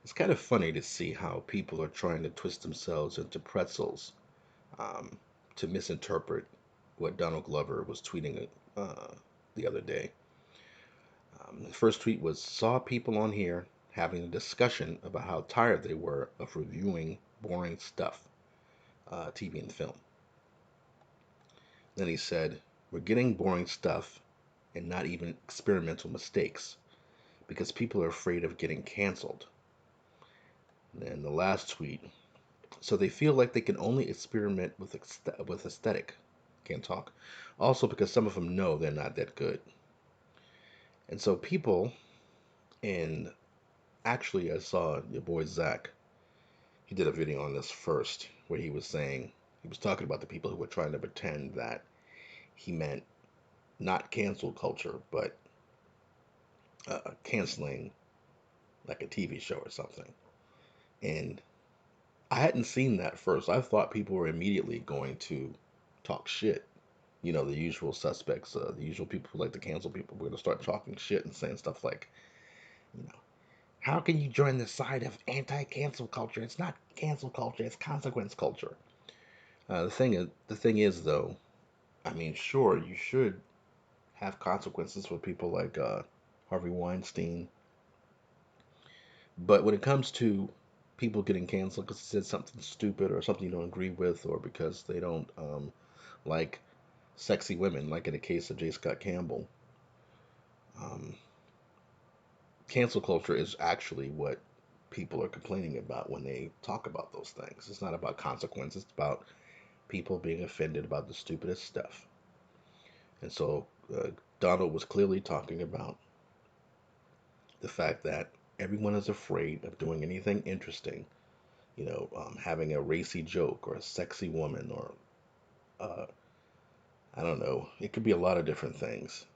It's kind of funny to see how people are trying to twist themselves into pretzels um, to misinterpret what Donald Glover was tweeting the other day. The first tweet was saw people on here having a discussion about how tired they were of reviewing boring stuff, TV and film. Then he said, we're getting boring stuff and not even experimental mistakes because people are afraid of getting canceled. And then the last tweet, so they feel like they can only experiment with aesthetic. Can't talk. Also because some of them know they're not that good. And so people, and actually I saw your boy Zach, he did a video on this first where he was saying, he was talking about the people who were trying to pretend that he meant not cancel culture, but canceling like a TV show or something. And I hadn't seen that first. I thought people were immediately going to talk shit. You know, the usual suspects, the usual people who like to cancel people. We're going to start talking shit and saying stuff like, you know, how can you join the side of anti-cancel culture? It's not cancel culture, it's consequence culture. The thing is, though, I mean, sure, you should have consequences for people like Harvey Weinstein, but when it comes to people getting canceled because they said something stupid or something you don't agree with, or because they don't like sexy women, like in the case of J. Scott Campbell, um, cancel culture is actually what people are complaining about when they talk about those things. It's not about consequences, it's about people being offended about the stupidest stuff. And so Donald was clearly talking about the fact that everyone is afraid of doing anything interesting, having a racy joke or a sexy woman or, uh, I don't know, it could be a lot of different things.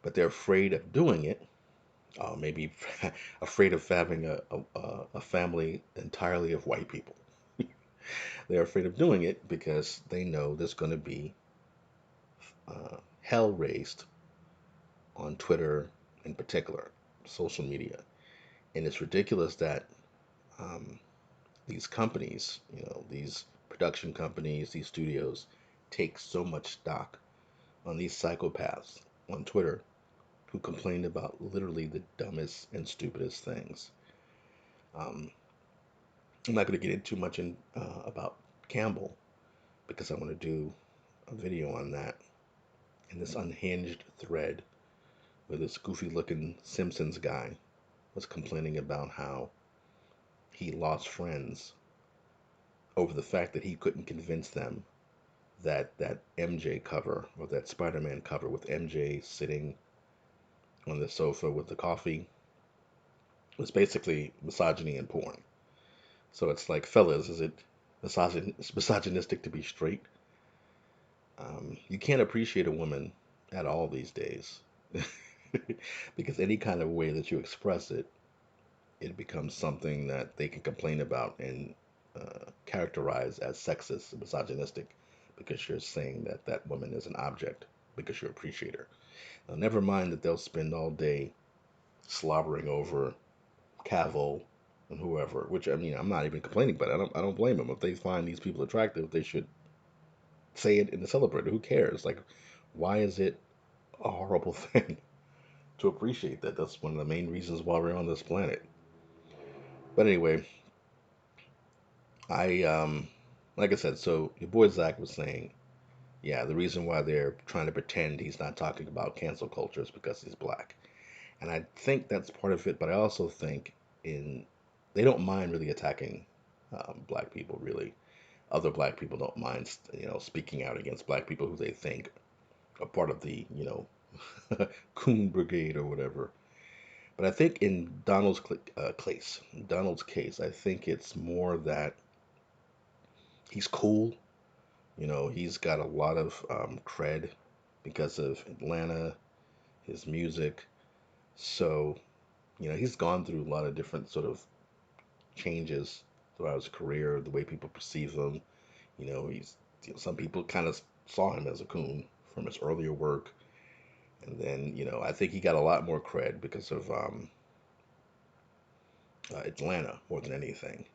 But they're afraid of doing it, maybe afraid of having a family entirely of white people. They're afraid of doing it because they know there's going to be hell raised on Twitter in particular, social media. And it's ridiculous that um, these companies, these production companies, these studios take so much stock on these psychopaths on Twitter who complain about literally the dumbest and stupidest things. Um, I'm not going to get into much about Campbell because I want to do a video on that in this unhinged thread where this goofy looking Simpsons guy was complaining about how he lost friends over the fact that he couldn't convince them that that MJ cover or that Spider-Man cover with MJ sitting on the sofa with the coffee was basically misogyny and porn. So it's like, fellas, is it misogynistic to be straight? You can't appreciate a woman at all these days because any kind of way that you express it, it becomes something that they can complain about and characterize as sexist and misogynistic because you're saying that that woman is an object because you appreciate her. Now, never mind that they'll spend all day slobbering over Cavill and whoever, which I mean, I'm not even complaining, but I don't blame them. If they find these people attractive, they should say it and celebrate it. Who cares? Like, why is it a horrible thing to appreciate that? That's one of the main reasons why we're on this planet. But anyway, I like I said, so your boy Zach was saying, yeah, the reason why they're trying to pretend he's not talking about cancel culture is because he's black. And I think that's part of it, but I also think in they don't mind really attacking black people. Really, other black people don't mind, speaking out against black people who they think are part of the, coon brigade or whatever. But I think in Donald's case, I think it's more that he's cool. He's got a lot of cred because of Atlanta, his music. So, he's gone through a lot of different sort of changes throughout his career, the way people perceive him. Some people kind of saw him as a coon from his earlier work, and then I think he got a lot more cred because of Atlanta more than anything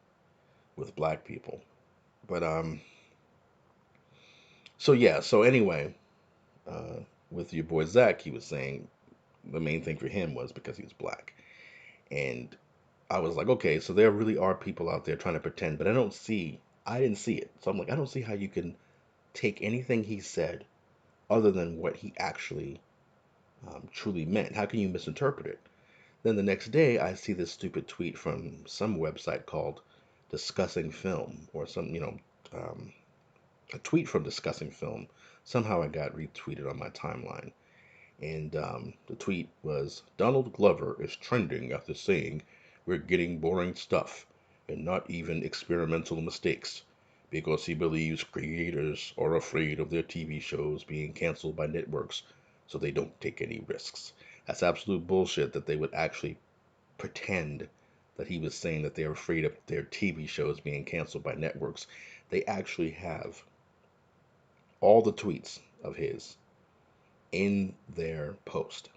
with black people. But so yeah, so anyway, uh, with your boy Zach, he was saying the main thing for him was because he was black, and I was like, okay, so there really are people out there trying to pretend, but I didn't see it, so I'm like, I don't see how you can take anything he said other than what he actually truly meant. How can you misinterpret it? Then the next day, I see this stupid tweet from some website called Discussing Film, or um, a tweet from Discussing Film. Somehow I got retweeted on my timeline. And the tweet was Donald Glover is trending after saying we're getting boring stuff and not even experimental mistakes because he believes creators are afraid of their TV shows being canceled by networks so they don't take any risks. That's absolute bullshit that they would actually pretend that he was saying that they're afraid of their TV shows being canceled by networks. They actually have all the tweets of his in their post.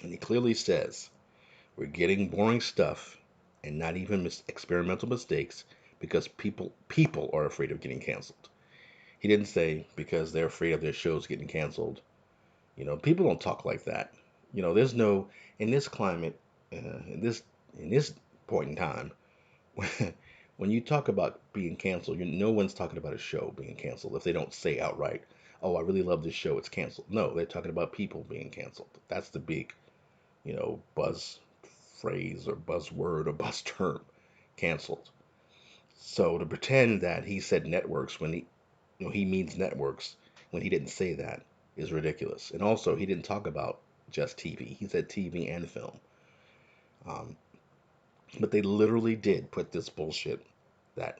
And he clearly says, we're getting boring stuff and not even experimental mistakes because people are afraid of getting canceled. He didn't say because they're afraid of their shows getting canceled. People don't talk like that. There's no in this climate, in this point in time, when you talk about being canceled, no one's talking about a show being canceled if they don't say outright, "Oh, I really love this show. It's canceled." No, they're talking about people being canceled. That's the big, buzz phrase or buzzword or buzz term, canceled. So to pretend that he said networks when he means networks when he didn't say that is ridiculous. And also, he didn't talk about just TV. He said TV and film. Um, but they literally did put this bullshit that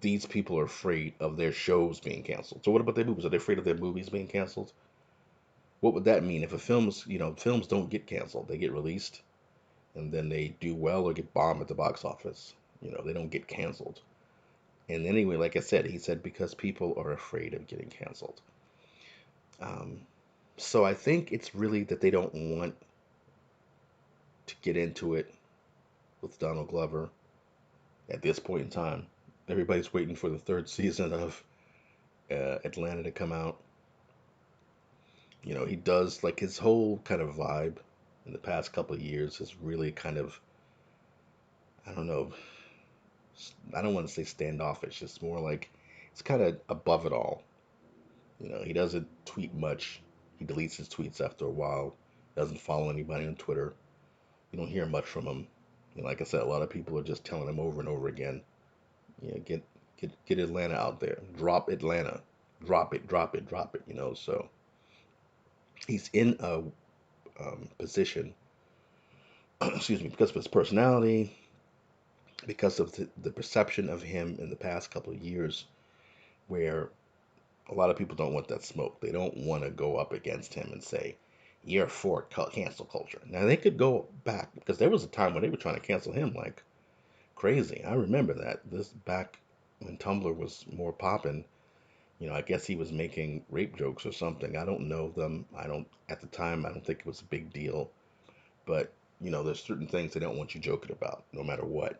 these people are afraid of their shows being canceled. So what about their movies? Are they afraid of their movies being canceled? What would that mean if films don't get canceled? They get released and then they do well or get bombed at the box office. They don't get canceled. And anyway, like I said, he said because people are afraid of getting canceled. Um, so I think it's really that they don't want to get into it with Donald Glover at this point in time. Everybody's waiting for the third season of Atlanta to come out. He does like his whole kind of vibe in the past couple of years is really kind of, I don't know, I don't want to say standoffish. It's more like it's kind of above it all. He doesn't tweet much. He deletes his tweets after a while. Doesn't follow anybody on Twitter. You don't hear much from him. Like I said, a lot of people are just telling him over and over again, get Atlanta out there. Drop Atlanta. Drop it, drop it, drop it. So he's in a position, excuse me, because of his personality, because of the perception of him in the past couple of years, where a lot of people don't want that smoke. They don't want to go up against him and say, you're for cancel culture. Now, they could go back, because there was a time when they were trying to cancel him like crazy. I remember that. This back when Tumblr was more popping. I guess he was making rape jokes or something. I don't know them. At the time, I don't think it was a big deal. But, there's certain things they don't want you joking about, no matter what.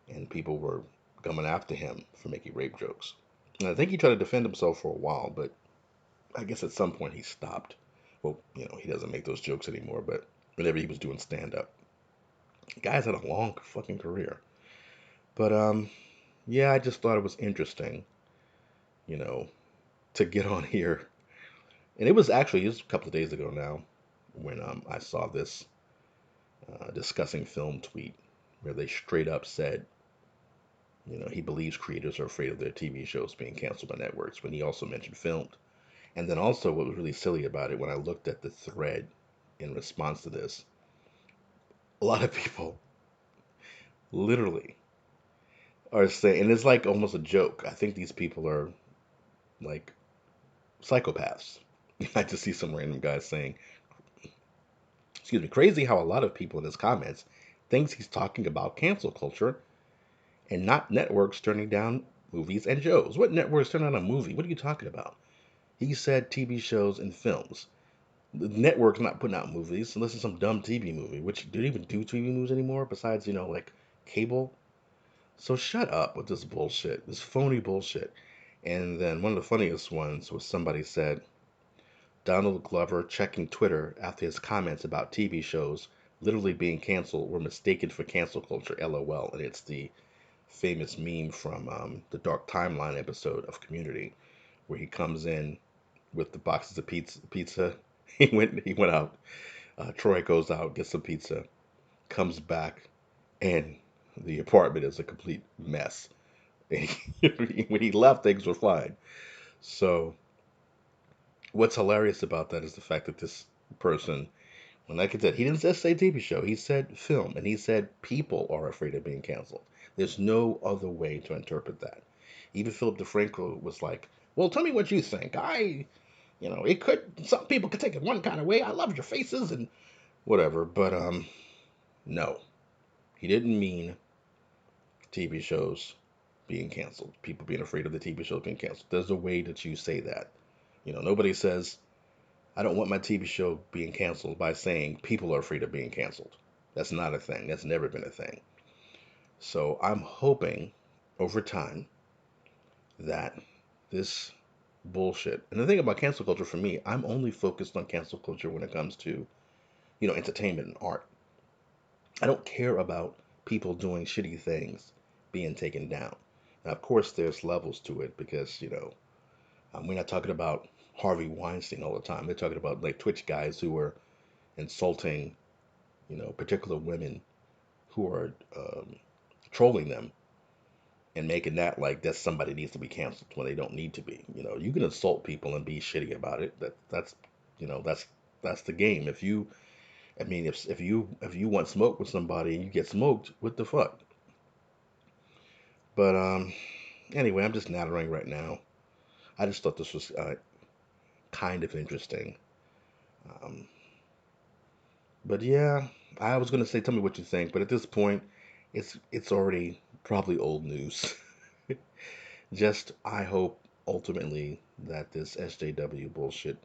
And people were coming after him for making rape jokes. And I think he tried to defend himself for a while, but I guess at some point he stopped. Well, he doesn't make those jokes anymore, but whenever he was doing stand up, guy's had a long fucking career. But yeah, I just thought it was interesting, you know, to get on here. And it was a couple of days ago now when I saw this discussing film tweet where they straight up said, he believes creators are afraid of their TV shows being canceled by networks when he also mentioned filmed. And then also what was really silly about it when I looked at the thread in response to this, a lot of people literally are saying, and it's like almost a joke. I think these people are like psychopaths. I just see some random guy saying, excuse me, crazy how a lot of people in his comments thinks he's talking about cancel culture and not networks turning down movies and shows. What networks turn down a movie? What are you talking about? He said TV shows and films. The network's not putting out movies unless it's some dumb TV movie, which do they even do TV movies anymore besides, like cable? So shut up with this bullshit, this phony bullshit. And then one of the funniest ones was somebody said Donald Glover checking Twitter after his comments about TV shows literally being canceled were mistaken for cancel culture, LOL. And it's the famous meme from the Dark Timeline episode of Community, where he comes in with the boxes of pizza. He went out. Troy goes out, gets some pizza, comes back, and the apartment is a complete mess. When he left, things were fine. So what's hilarious about that is the fact that this person, when like I said, he didn't just say TV show, he said film, and he said people are afraid of being canceled. There's no other way to interpret that. Even Philip DeFranco was like, "Well, tell me what you think. It could. Some people could take it one kind of way. I love your faces and whatever." But no, he didn't mean TV shows being canceled. People being afraid of the TV shows being canceled. There's a way that you say that. Nobody says I don't want my TV show being canceled by saying people are afraid of being canceled. That's not a thing. That's never been a thing. So I'm hoping over time that this bullshit. And the thing about cancel culture for me, I'm only focused on cancel culture when it comes to, entertainment and art. I don't care about people doing shitty things being taken down. Now, of course, there's levels to it because, we're not talking about Harvey Weinstein all the time. They're talking about like Twitch guys who are insulting, particular women who are trolling them and making that like that somebody needs to be canceled when they don't need to be. You can insult people and be shitty about it. That's the game. I mean, if you want smoke with somebody and you get smoked, what the fuck? But anyway, I'm just nattering right now. I just thought this was kind of interesting. Um, but yeah, I was gonna say, tell me what you think. But at this point, it's already probably old news. Just I hope ultimately that this SJW bullshit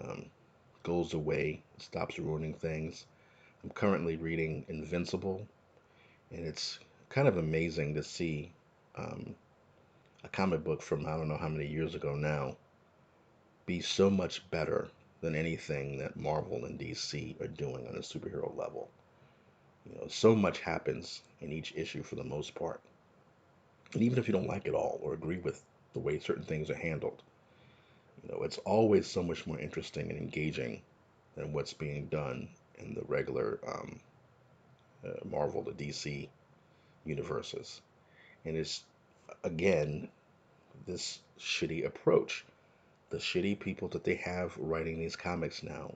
um, goes away, stops ruining things. I'm currently reading Invincible, and it's kind of amazing to see um, a comic book from I don't know how many years ago now be so much better than anything that Marvel and DC are doing on a superhero level. So much happens in each issue for the most part. And even if you don't like it all or agree with the way certain things are handled, it's always so much more interesting and engaging than what's being done in the regular Marvel, the DC universes. And it's, again, this shitty approach. The shitty people that they have writing these comics now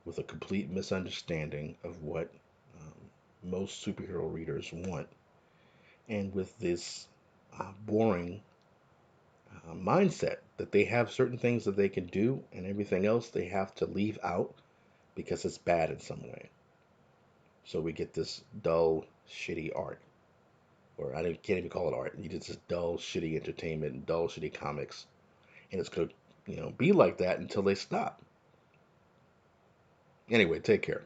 with a complete misunderstanding of what most superhero readers want. And with this boring mindset that they have certain things that they can do and everything else they have to leave out because it's bad in some way. So we get this dull, shitty art, or can't even call it art. You get this dull, shitty entertainment, dull, shitty comics, and it's gonna, be like that until they stop. Anyway, take care.